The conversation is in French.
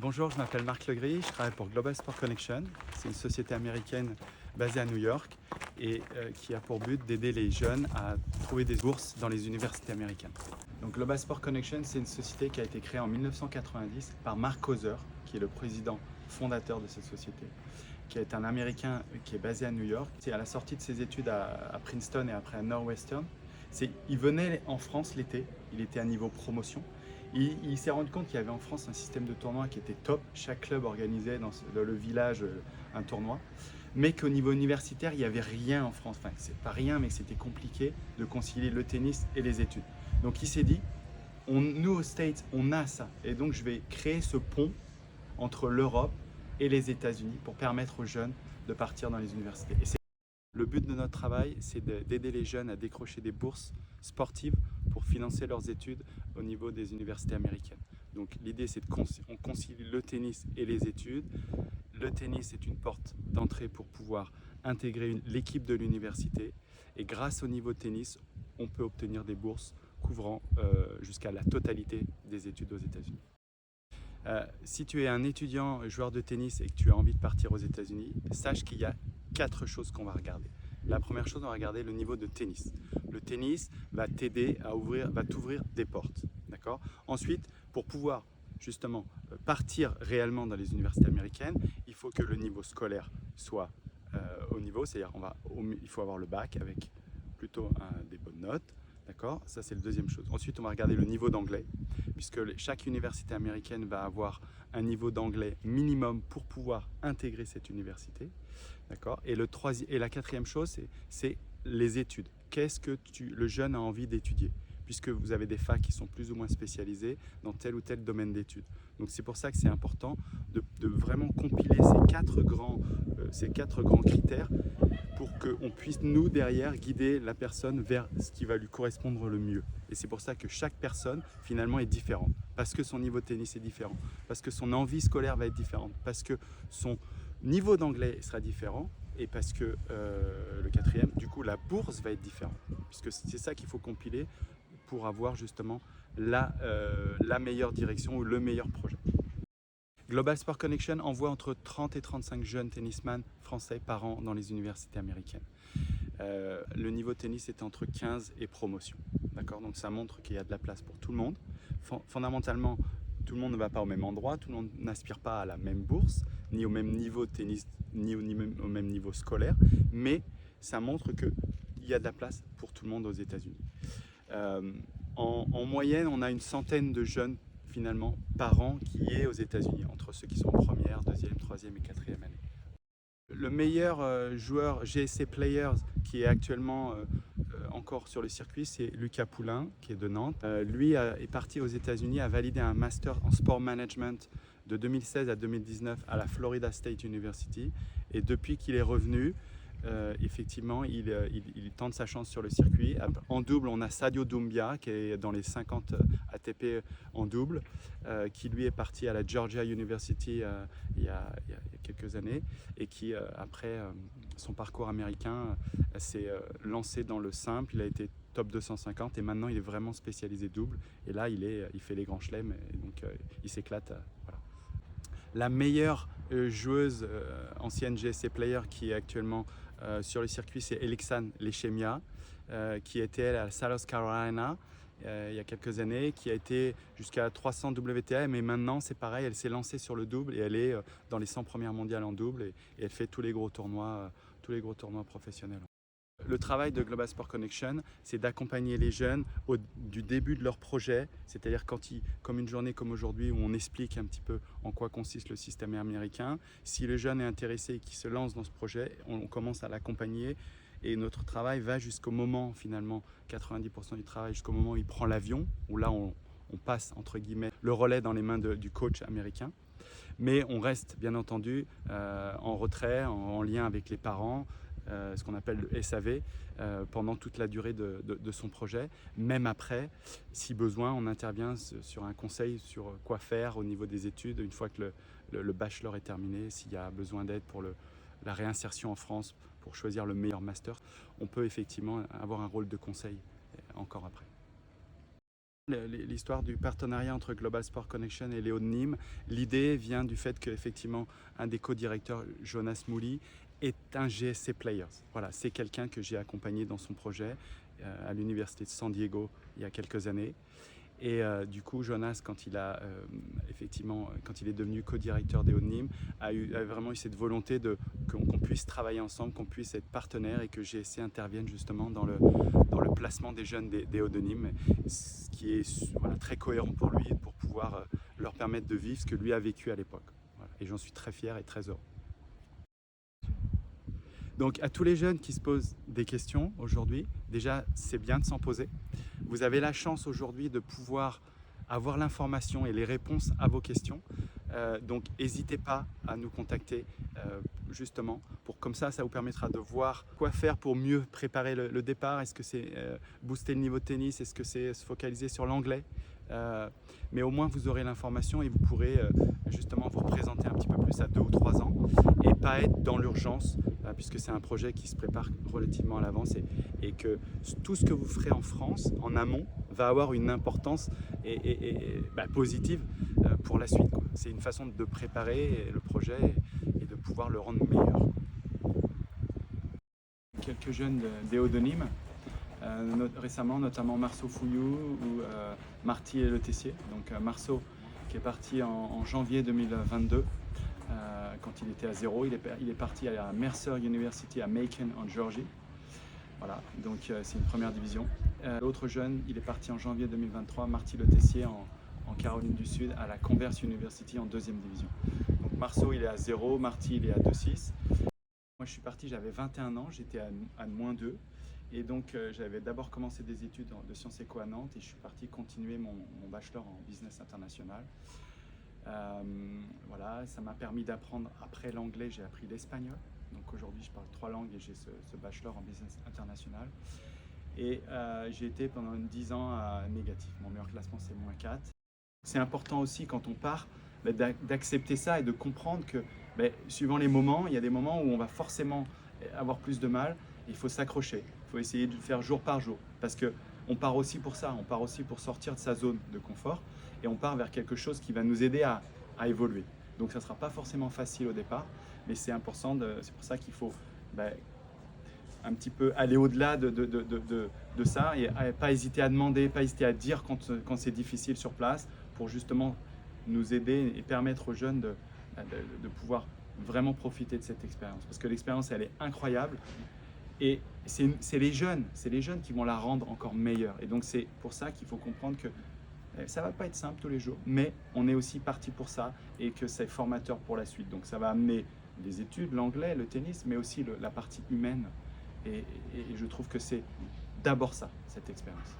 Bonjour, je m'appelle Marc Legris, je travaille pour Global Sport Connection. C'est une société américaine basée à New York et qui a pour but d'aider les jeunes à trouver des bourses dans les universités américaines. Donc Global Sport Connection, c'est une société qui a été créée en 1990 par Mark Hauser, qui est le président fondateur de cette société, qui est un Américain qui est basé à New York. C'est à la sortie de ses études à Princeton et après à Northwestern. Il venait en France l'été, il était à niveau promotion. Il s'est rendu compte qu'il y avait en France un système de tournoi qui était top. Chaque club organisait dans le village un tournoi. Mais qu'au niveau universitaire, il n'y avait rien en France. Enfin, c'est pas rien, mais c'était compliqué de concilier le tennis et les études. Donc il s'est dit, nous aux States, on a ça. Et donc je vais créer ce pont entre l'Europe et les États-Unis pour permettre aux jeunes de partir dans les universités. Le but de notre travail, c'est d'aider les jeunes à décrocher des bourses sportives pour financer leurs études au niveau des universités américaines. Donc l'idée, c'est qu'on concilie le tennis et les études. Le tennis est une porte d'entrée pour pouvoir intégrer l'équipe de l'université. Et grâce au niveau de tennis, on peut obtenir des bourses couvrant jusqu'à la totalité des études aux États-Unis. Si tu es un étudiant joueur de tennis et que tu as envie de partir aux États-Unis, sache qu'il y a 4 choses qu'on va regarder. La première chose, on va regarder le niveau de tennis. Le tennis va t'aider à t'ouvrir des portes. D'accord ? Ensuite, pour pouvoir justement partir réellement dans les universités américaines, il faut que le niveau scolaire soit au niveau, c'est-à-dire il faut avoir le bac avec plutôt des bonnes notes. D'accord ? Ça, c'est la deuxième chose. Ensuite, on va regarder le niveau d'anglais, puisque chaque université américaine va avoir un niveau d'anglais minimum pour pouvoir intégrer cette université. D'accord ? Et la quatrième chose, c'est les études. Qu'est-ce que le jeune a envie d'étudier ? Puisque vous avez des facs qui sont plus ou moins spécialisés dans tel ou tel domaine d'études. Donc c'est pour ça que c'est important de vraiment compiler ces quatre grands critères pour qu'on puisse, nous, derrière, guider la personne vers ce qui va lui correspondre le mieux. Et c'est pour ça que chaque personne, finalement, est différente. Parce que son niveau de tennis est différent, parce que son envie scolaire va être différente, parce que son niveau d'anglais sera différent, et parce que, le quatrième, du coup, la bourse va être différente. Puisque c'est ça qu'il faut compiler pour avoir justement la meilleure direction ou le meilleur projet. Global Sport Connection envoie entre 30 et 35 jeunes tennisman français par an dans les universités américaines. Le niveau de tennis est entre 15 et promotion. D'accord ? Donc ça montre qu'il y a de la place pour tout le monde. Fondamentalement, tout le monde ne va pas au même endroit, tout le monde n'aspire pas à la même bourse, ni au même niveau de tennis, ni au même niveau scolaire, mais ça montre qu'il y a de la place pour tout le monde aux États-Unis. En moyenne, on a une centaine de jeunes finalement par an qui est aux États-Unis, entre ceux qui sont en première, deuxième, troisième et quatrième année. Le meilleur joueur GSC Players qui est actuellement encore sur le circuit, c'est Lucas Poulain, qui est de Nantes. Lui est parti aux États-Unis, a validé un master en sport management de 2016 à 2019 à la Florida State University. Et depuis qu'il est revenu, effectivement, il tente sa chance sur le circuit. En double, on a Sadio Doumbia qui est dans les 50 ATP en double, qui lui est parti à la Georgia University il y a quelques années et qui, après son parcours américain, s'est lancé dans le simple. Il a été top 250 et maintenant il est vraiment spécialisé double. Et là, il fait les grands chelems et donc il s'éclate. Voilà. La meilleure joueuse ancienne GSC Player qui est actuellement sur le circuit, c'est Elixan Lechemia, qui était à la South Carolina il y a quelques années, qui a été jusqu'à 300 WTA, mais maintenant c'est pareil, elle s'est lancée sur le double et elle est dans les 100 premières mondiales en double et elle fait tous les gros tournois professionnels. Le travail de Global Sport Connection, c'est d'accompagner les jeunes du début de leur projet, c'est-à-dire comme une journée comme aujourd'hui où on explique un petit peu en quoi consiste le système américain. Si le jeune est intéressé et qu'il se lance dans ce projet, on commence à l'accompagner et notre travail va jusqu'au moment, finalement, 90% du travail, jusqu'au moment où il prend l'avion, où là on passe, entre guillemets, le relais dans les mains du coach américain. Mais on reste bien entendu en retrait, en lien avec les parents, ce qu'on appelle le SAV, pendant toute la durée de son projet. Même après, si besoin, on intervient sur un conseil sur quoi faire au niveau des études, une fois que le bachelor est terminé, s'il y a besoin d'aide pour la réinsertion en France, pour choisir le meilleur master, on peut effectivement avoir un rôle de conseil encore après. L'histoire du partenariat entre Global Sport Connection et Léo de Nîmes, l'idée vient du fait qu'effectivement un des co-directeurs, Jonas Mouli, est un GSC Players. Voilà, c'est quelqu'un que j'ai accompagné dans son projet à l'université de San Diego il y a quelques années. Et du coup, Jonas, quand il est devenu co-directeur des Hauts-de-Nîmes, a vraiment eu cette volonté qu'on puisse travailler ensemble, qu'on puisse être partenaires et que GSC intervienne justement dans le placement des jeunes des Hauts-de-Nîmes, ce qui est voilà, très cohérent pour lui, pour pouvoir leur permettre de vivre ce que lui a vécu à l'époque. Voilà. Et j'en suis très fier et très heureux. Donc à tous les jeunes qui se posent des questions aujourd'hui, déjà c'est bien de s'en poser. Vous avez la chance aujourd'hui de pouvoir avoir l'information et les réponses à vos questions. Donc n'hésitez pas à nous contacter justement pour comme ça vous permettra de voir quoi faire pour mieux préparer le départ. Est-ce que c'est booster le niveau de tennis? Est-ce que c'est se focaliser sur l'anglais? Mais au moins vous aurez l'information et vous pourrez justement vous représenter un petit peu plus à 2 ou 3 ans et pas être dans l'urgence puisque c'est un projet qui se prépare relativement à l'avance et que tout ce que vous ferez en France, en amont, va avoir une importance positive pour la suite. C'est une façon de préparer le projet et de pouvoir le rendre meilleur. Quelques jeunes des Hauts-de-Nîmes, récemment notamment Marceau Fouillou ou Marty et Le Tessier. Donc Marceau qui est parti en janvier 2022 quand il était à 0, il est parti à la Mercer University à Macon en Georgie. Voilà, donc c'est une première division. L'autre jeune, il est parti en janvier 2023, Marty Le Tessier en Caroline du Sud à la Converse University en 2e division. Donc Marceau il est à 0, Marty il est à 2,6. Moi je suis parti, j'avais 21 ans, j'étais à -2. Et donc j'avais d'abord commencé des études de sciences éco à Nantes et je suis parti continuer mon bachelor en business international. Voilà, ça m'a permis d'apprendre, après l'anglais, j'ai appris l'espagnol. Donc aujourd'hui, je parle 3 langues et j'ai ce bachelor en business international. Et j'ai été pendant 10 ans à négatif. Mon meilleur classement, c'est -4. C'est important aussi quand on part d'accepter ça et de comprendre que suivant les moments, il y a des moments où on va forcément avoir plus de mal. Il faut s'accrocher, il faut essayer de faire jour par jour parce qu'on part aussi pour ça, on part aussi pour sortir de sa zone de confort et on part vers quelque chose qui va nous aider à évoluer. Donc ça ne sera pas forcément facile au départ, mais c'est important, c'est pour ça qu'il faut un petit peu aller au-delà de ça et pas hésiter à demander, pas hésiter à dire quand c'est difficile sur place pour justement nous aider et permettre aux jeunes de pouvoir vraiment profiter de cette expérience. Parce que l'expérience, elle est incroyable et c'est les jeunes qui vont la rendre encore meilleure. Et donc c'est pour ça qu'il faut comprendre que ça ne va pas être simple tous les jours, mais on est aussi parti pour ça et que c'est formateur pour la suite. Donc ça va amener les études, l'anglais, le tennis, mais aussi la partie humaine. Et je trouve que c'est d'abord ça, cette expérience.